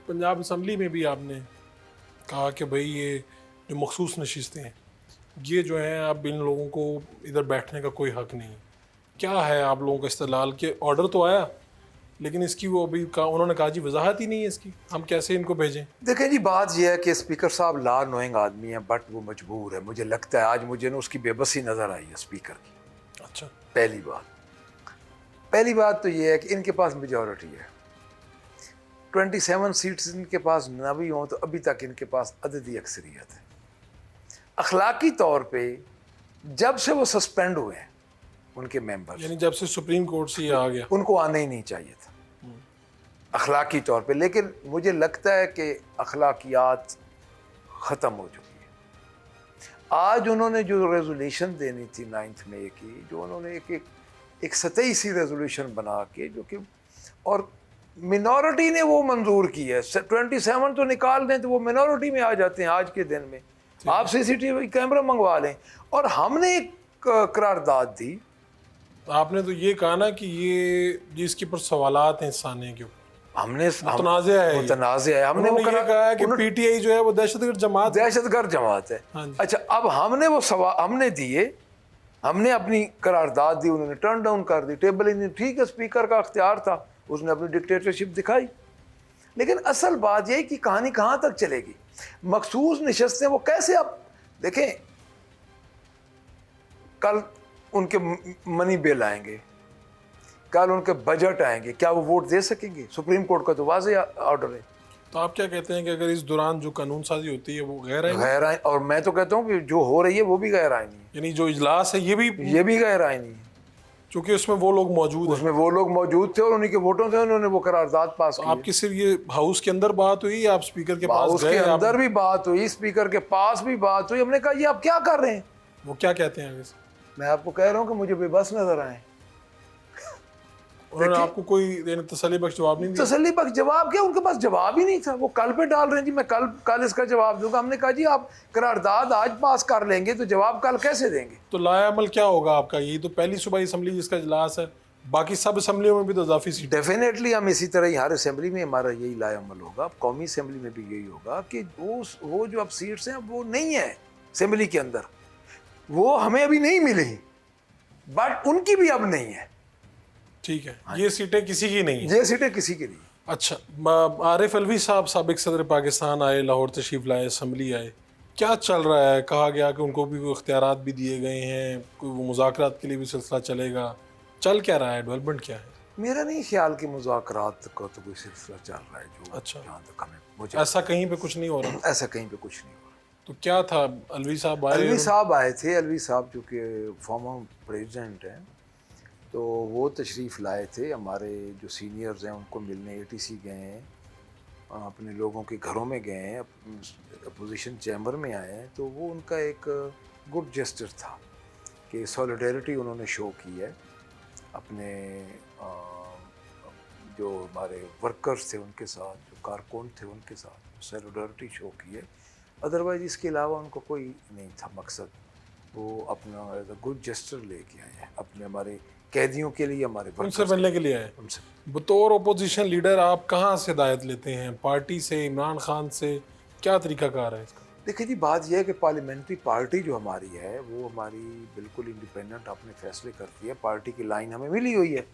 Punjab assembly में भी आपने कहा कि भाई ये जो मखसूस नशिस्तें हैं ये जो हैं अब इन लोगों को इधर बैठने का कोई हक नहीं। क्या है आप लोगों का इस्तेलाल के ऑर्डर तो आया लेकिन इसकी वो अभी उन्होंने कहा जी वजाहत ही नहीं है इसकी, हम कैसे इनको भेजें? देखें जी, बात यह है कि स्पीकर साहब ला नोइंग आदमी है, बट वो मजबूर है। मुझे लगता है आज मुझे ना उसकी बेबसी नज़र आई है स्पीकर की। अच्छा, पहली बात तो ये है कि इनके पास मेजॉरिटी है, 27 सीट्स इनके पास ना भी हों तो अभी तक इनके पास अददी अक्सरियत है। अखलाकी तौर पे जब से वो सस्पेंड हुए हैं उनके मेंबर्स, यानी जब से सुप्रीम कोर्ट से ये आ गया, उनको आना ही नहीं चाहिए था अखलाकी तौर पे। लेकिन मुझे लगता है कि अखलाकियात ख़त्म हो चुकी है। आज उन्होंने जो रेजोल्यूशन देनी थी 9 मई की, जो उन्होंने एक सतही सी रेजोल्यूशन बना के, जो कि और मिनॉरिटी ने वो मंजूर की है। 27 तो निकाल दें तो वो मिनॉरिटी में आ जाते हैं आज के दिन में। आप CCTV कैमरा मंगवा लें। और हमने एक करारदाद दी। आपने तो ये कहा ना कि ये जिसके ऊपर सवालात हैं इंसाने के ऊपर, हमने मुतनाज़ा है। हमने वो कहा है कि PTI जो है वो दहशतगर्द जमात है। हाँ जी। अच्छा, अब हमने वो सवाल हमने दिए, हमने अपनी करारदाद दी, उन्होंने टर्न डाउन कर दी। टेबल इन, ठीक है, स्पीकर का अख्तियार था, उसने अपनी डिक्टेटरशिप दिखाई। लेकिन असल बात यह कि कहानी कहाँ तक चलेगी। मखसूस नशस्तें वो कैसे, आप देखें कल उनके मनी बिल आएंगे, कल उनके बजट आएंगे, क्या वो वोट दे सकेंगे? सुप्रीम कोर्ट का तो वाज़ेह ऑर्डर है। तो आप क्या कहते हैं कि अगर इस दौरान जो कानून साजी होती है वो गैर आईनी, और मैं तो कहता हूँ कि जो हो रही है वो भी गैर आईनी है। यानी जो इजलास है ये भी गैर आईनी है, क्योंकि उसमें वो लोग मौजूद थे और उन्हीं के वोटों से उन्होंने वो करारदाद पास की। आपकी सिर्फ ये हाउस के अंदर बात हुई या आप स्पीकर के पास हाउस गए? के अंदर भी बात हुई, स्पीकर के पास भी बात हुई। हमने कहा ये आप क्या कर रहे हैं? वो क्या कहते हैं आगे से? मैं आपको कह रहा हूँ कि मुझे बेबस नजर आए। उन्होंने आपको कोई तसल्ली बख्श जवाब नहीं दिया? तसल्ली बख्श जवाब क्या, उनके पास जवाब ही नहीं था। वो कल पे डाल रहे हैं जी, मैं कल इसका जवाब दूंगा। हमने कहा जी आप करारदाद आज पास कर लेंगे तो जवाब कल कैसे देंगे? तो लायामल क्या होगा आपका? ये तो पहली सूबाई असम्बली जिसका इजलास है, बाकी सब असम्बलियों में भी तो इजाफी सीट। डेफिनेटली हम इसी तरह ही हर असेंबली में हमारा यही लायामल होगा। कौमी असेंबली में भी यही होगा कि वो जो अब सीट्स हैं वो नहीं है असेंबली के अंदर, वो हमें अभी नहीं मिली, बट उनकी भी अब नहीं है। ठीक है, ये सीटें किसी की नहीं है। ये सीटें किसी की नहीं। अच्छा, आरिफ अलवी साहब साबिक सदर पाकिस्तान आए, लाहौर तशरीफ लाए, असम्बली आए, क्या चल रहा है? कहा गया कि उनको भी इख्तियारात भी दिए गए हैं, कोई वो मुज़ाकरात के लिए भी सिलसिला चलेगा। चल क्या रहा है, डेवलपमेंट क्या है? मेरा नहीं ख्याल कि मुज़ाकरात का तो कोई सिलसिला चल रहा है। जो अच्छा, जहाँ तक हमें मुझे ऐसा कहीं पे कुछ नहीं हो रहा? ऐसा कहीं पे कुछ नहीं हो रहा। तो क्या था? अलवी साहब आए? अलवी साहब आए थे। अलवी साहब जो कि फॉर्मर प्रेसिडेंट हैं, तो वो तशरीफ़ लाए थे। हमारे जो सीनियर्स हैं उनको मिलने ATC गए हैं, अपने लोगों के घरों में गए हैं, अपोजिशन चैम्बर में आए हैं। तो वो उनका एक गुड जेस्चर था कि सॉलिडेरिटी उन्होंने शो की है अपने जो हमारे वर्कर्स थे उनके साथ, जो कारकुन थे उनके साथ सॉलिडेरिटी शो की है। अदरवाइज़ इसके अलावा उनको कोई नहीं था मकसद। वो अपना एज अ गुड जेस्चर लेके आए हैं अपने हमारे कैदियों के लिए, हमारे उनसे मिलने के लिए आए। उनसे बतौर अपोजिशन लीडर आप कहाँ से हिदायत लेते हैं? पार्टी से, इमरान खान से? क्या तरीक़ाकार है इसका? देखिए जी, बात यह है कि पार्लियामेंट्री पार्टी जो हमारी है वो हमारी बिल्कुल इंडिपेंडेंट अपने फैसले करती है। पार्टी की लाइन हमें मिली हुई है।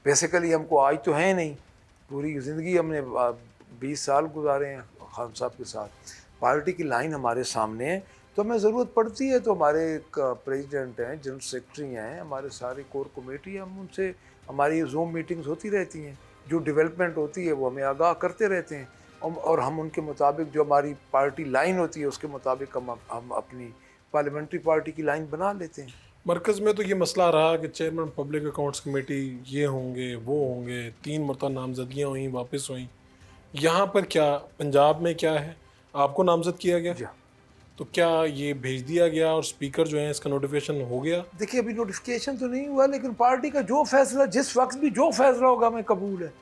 बेसिकली हमको आज तो है नहीं, पूरी ज़िंदगी हमने 20 साल गुजारे हैं खान साहब के साथ। पार्टी की लाइन हमारे सामने है, तो हमें ज़रूरत पड़ती है तो हमारे एक प्रेसिडेंट हैं, जनरल सेक्रेटरी हैं, हमारे सारी कोर कमेटी, हम उनसे हमारी जूम मीटिंग्स होती रहती हैं। जो डेवलपमेंट होती है वो हमें आगाह करते रहते हैं और हम उनके मुताबिक जो हमारी पार्टी लाइन होती है उसके मुताबिक हम अपनी पार्लियामेंट्री पार्टी की लाइन बना लेते हैं। मरकज़ में तो ये मसला रहा कि चेयरमैन पब्लिक अकाउंट्स कमेटी ये होंगे वो होंगे, 3 मरतबा नामजदगियाँ हुई, वापस हुई। यहाँ पर क्या पंजाब में क्या है? आपको नामजद किया गया, तो क्या ये भेज दिया गया और स्पीकर जो है इसका नोटिफिकेशन हो गया? देखिए अभी नोटिफिकेशन तो नहीं हुआ, लेकिन पार्टी का जो फैसला जिस वक्त भी जो फैसला होगा हमें कबूल है।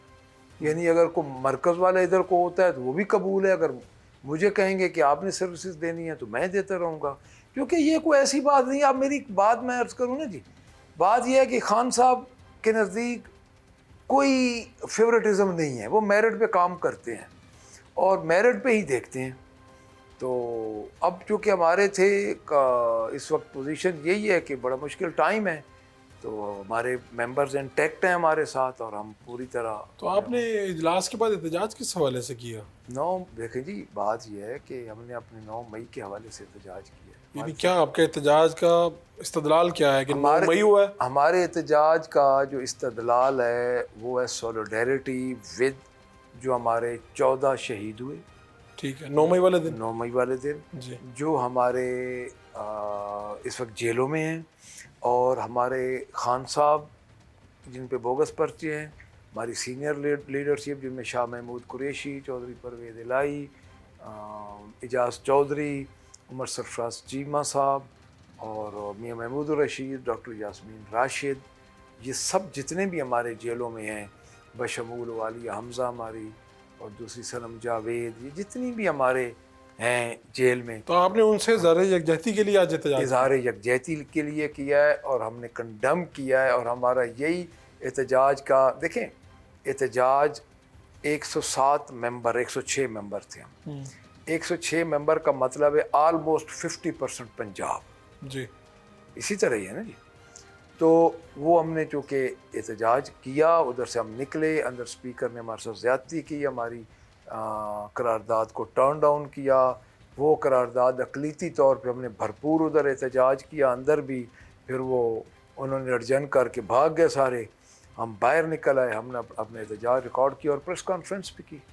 यानी अगर कोई मरकज़ वाला इधर को होता है तो वो भी कबूल है। अगर मुझे कहेंगे कि आपने सर्विसेज देनी है तो मैं देता रहूँगा, क्योंकि ये कोई ऐसी बात नहीं। आप मेरी बात मैं अर्ज़ करूँ ना जी, बात यह है कि खान साहब के नज़दीक कोई फेवरेटिज़म नहीं है, वो मेरिट पे काम करते हैं। اور میرٹ پہ ہی دیکھتے ہیں. تو اب چونکہ ہمارے تھے اس وقت پوزیشن یہی ہے کہ بڑا مشکل ٹائم ہے، تو ہمارے ممبرز انٹیکٹ ہیں ہمارے ساتھ اور ہم پوری طرح. تو آپ نے اجلاس کے بعد احتجاج کس حوالے سے کیا؟ دیکھیں جی، بات یہ ہے کہ ہم نے اپنے 9 مئی کے حوالے سے احتجاج کیا ہے. یعنی کیا آپ کے احتجاج کا استدلال کیا ہے کہ 9 مئی ہوا ہے؟ ہمارے احتجاج کا جو استدلال ہے وہ ہے سولیڈیرٹی ود جو ہمارے 14 شہید ہوئے. ٹھیک ہے، 9 مئی والے دن. 9 مئی والے دن جی. جو ہمارے اس وقت جیلوں میں ہیں، اور ہمارے خان صاحب جن پہ بوگس پرچے ہیں، ہماری سینئر لیڈرشپ جن میں شاہ محمود قریشی، چودھری پرویز الہی، اعجاز چودھری، عمر سرفراز چیمہ صاحب اور میاں محمود الرشید، ڈاکٹر یاسمین راشد، یہ سب جتنے بھی ہمارے جیلوں میں ہیں بشمول والی حمزہ ہماری اور دوسری صنم جاوید، یہ جتنی بھی ہمارے ہیں جیل میں. تو آپ نے ان سے ذرا یکجہتی کے لیے آج احتجاج اظہار یکجہتی کے لیے کیا ہے اور ہم نے کنڈم کیا ہے. اور ہمارا یہی احتجاج کا دیکھیں، احتجاج 107 ممبر 106 ممبر تھے ہم. 106 ممبر کا مطلب ہے آلموسٹ 50% پنجاب. جی. اسی طرح ہی ہے نا جی. تو وہ ہم نے چونکہ احتجاج کیا، ادھر سے ہم نکلے، اندر اسپیکر نے ہمارے ساتھ زیادتی کی، ہماری قرارداد کو ٹرن ڈاؤن کیا. وہ قرارداد اقلیتی طور پہ ہم نے بھرپور ادھر احتجاج کیا اندر بھی. پھر وہ انہوں نے ارجن کر کے بھاگ گئے سارے. ہم باہر نکل آئے، ہم نے اپنے احتجاج ریکارڈ کیا اور پریس کانفرنس بھی کی.